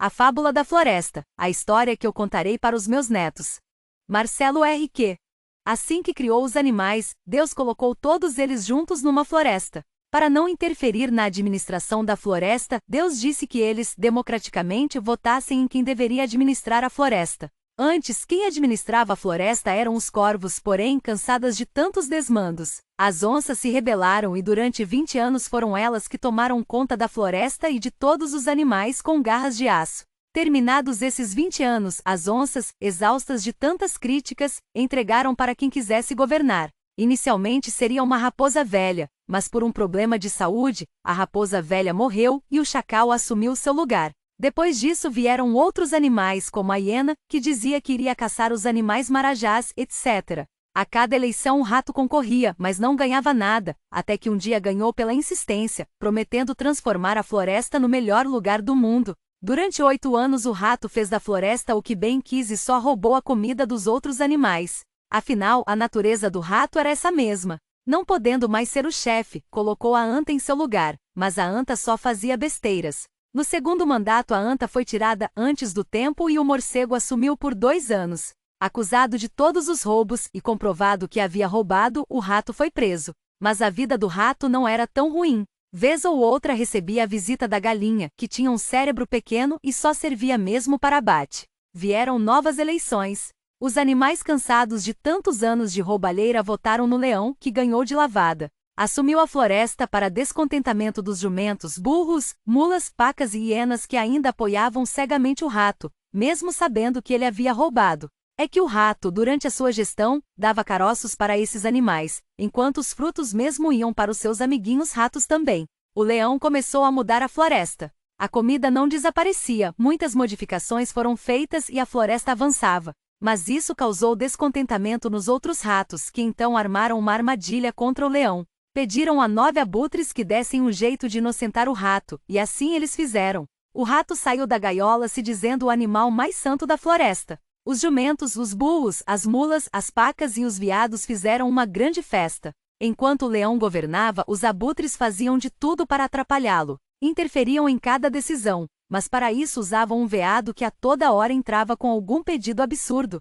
A Fábula da Floresta, a história que eu contarei para os meus netos. Marcelo R.Q. Assim que criou os animais, Deus colocou todos eles juntos numa floresta. Para não interferir na administração da floresta, Deus disse que eles, democraticamente, votassem em quem deveria administrar a floresta. Antes, quem administrava a floresta eram os corvos, porém, cansadas de tantos desmandos, as onças se rebelaram e durante 20 anos foram elas que tomaram conta da floresta e de todos os animais com garras de aço. Terminados esses 20 anos, as onças, exaustas de tantas críticas, entregaram para quem quisesse governar. Inicialmente seria uma raposa velha, mas por um problema de saúde, a raposa velha morreu e o chacal assumiu seu lugar. Depois disso vieram outros animais como a hiena, que dizia que iria caçar os animais marajás, etc. A cada eleição o rato concorria, mas não ganhava nada, até que um dia ganhou pela insistência, prometendo transformar a floresta no melhor lugar do mundo. Durante 8 anos o rato fez da floresta o que bem quis e só roubou a comida dos outros animais. Afinal, a natureza do rato era essa mesma. Não podendo mais ser o chefe, colocou a anta em seu lugar, mas a anta só fazia besteiras. No segundo mandato a anta foi tirada antes do tempo e o morcego assumiu por 2 anos. Acusado de todos os roubos e comprovado que havia roubado, o rato foi preso. Mas a vida do rato não era tão ruim. Vez ou outra recebia a visita da galinha, que tinha um cérebro pequeno e só servia mesmo para abate. Vieram novas eleições. Os animais cansados de tantos anos de roubalheira votaram no leão, que ganhou de lavada. Assumiu a floresta para descontentamento dos jumentos, burros, mulas, pacas e hienas que ainda apoiavam cegamente o rato, mesmo sabendo que ele havia roubado. É que o rato, durante a sua gestão, dava caroços para esses animais, enquanto os frutos mesmo iam para os seus amiguinhos ratos também. O leão começou a mudar a floresta. A comida não desaparecia, muitas modificações foram feitas e a floresta avançava. Mas isso causou descontentamento nos outros ratos, que então armaram uma armadilha contra o leão. Pediram a 9 abutres que dessem um jeito de inocentar o rato, e assim eles fizeram. O rato saiu da gaiola se dizendo o animal mais santo da floresta. Os jumentos, os burros, as mulas, as pacas e os veados fizeram uma grande festa. Enquanto o leão governava, os abutres faziam de tudo para atrapalhá-lo. Interferiam em cada decisão, mas para isso usavam um veado que a toda hora entrava com algum pedido absurdo.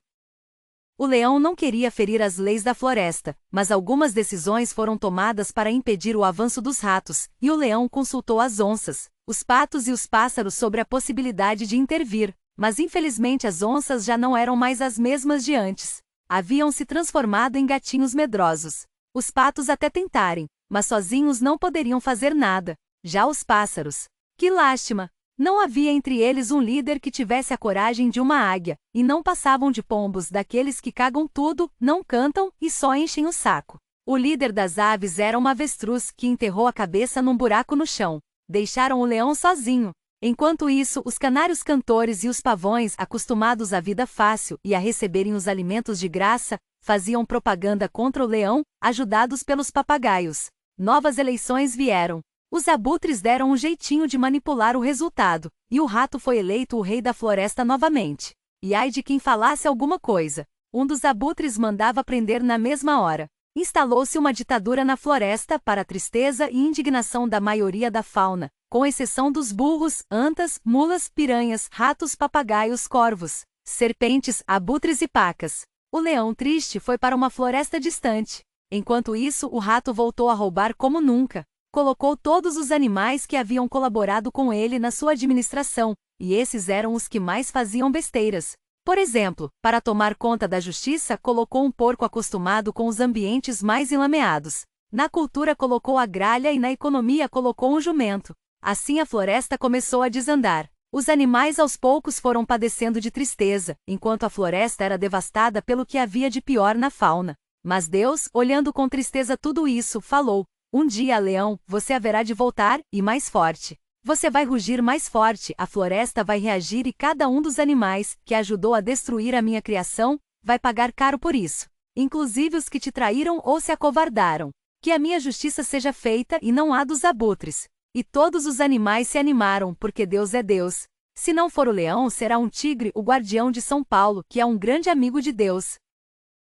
O leão não queria ferir as leis da floresta, mas algumas decisões foram tomadas para impedir o avanço dos ratos, e o leão consultou as onças, os patos e os pássaros sobre a possibilidade de intervir, mas infelizmente as onças já não eram mais as mesmas de antes. Haviam se transformado em gatinhos medrosos. Os patos até tentarem, mas sozinhos não poderiam fazer nada. Já os pássaros. Que lástima! Não havia entre eles um líder que tivesse a coragem de uma águia, e não passavam de pombos daqueles que cagam tudo, não cantam e só enchem o saco. O líder das aves era uma avestruz que enterrou a cabeça num buraco no chão. Deixaram o leão sozinho. Enquanto isso, os canários cantores e os pavões, acostumados à vida fácil e a receberem os alimentos de graça, faziam propaganda contra o leão, ajudados pelos papagaios. Novas eleições vieram. Os abutres deram um jeitinho de manipular o resultado, e o rato foi eleito o rei da floresta novamente. E ai de quem falasse alguma coisa. Um dos abutres mandava prender na mesma hora. Instalou-se uma ditadura na floresta para a tristeza e indignação da maioria da fauna, com exceção dos burros, antas, mulas, piranhas, ratos, papagaios, corvos, serpentes, abutres e pacas. O leão triste foi para uma floresta distante. Enquanto isso, o rato voltou a roubar como nunca. Colocou todos os animais que haviam colaborado com ele na sua administração, e esses eram os que mais faziam besteiras. Por exemplo, para tomar conta da justiça, colocou um porco acostumado com os ambientes mais enlameados. Na cultura colocou a gralha e na economia colocou um jumento. Assim a floresta começou a desandar. Os animais aos poucos foram padecendo de tristeza, enquanto a floresta era devastada pelo que havia de pior na fauna. Mas Deus, olhando com tristeza tudo isso, falou: um dia, leão, você haverá de voltar, e mais forte. Você vai rugir mais forte, a floresta vai reagir e cada um dos animais, que ajudou a destruir a minha criação, vai pagar caro por isso. Inclusive os que te traíram ou se acovardaram. Que a minha justiça seja feita e não a dos abutres. E todos os animais se animaram, porque Deus é Deus. Se não for o leão, será um tigre, o guardião de São Paulo, que é um grande amigo de Deus.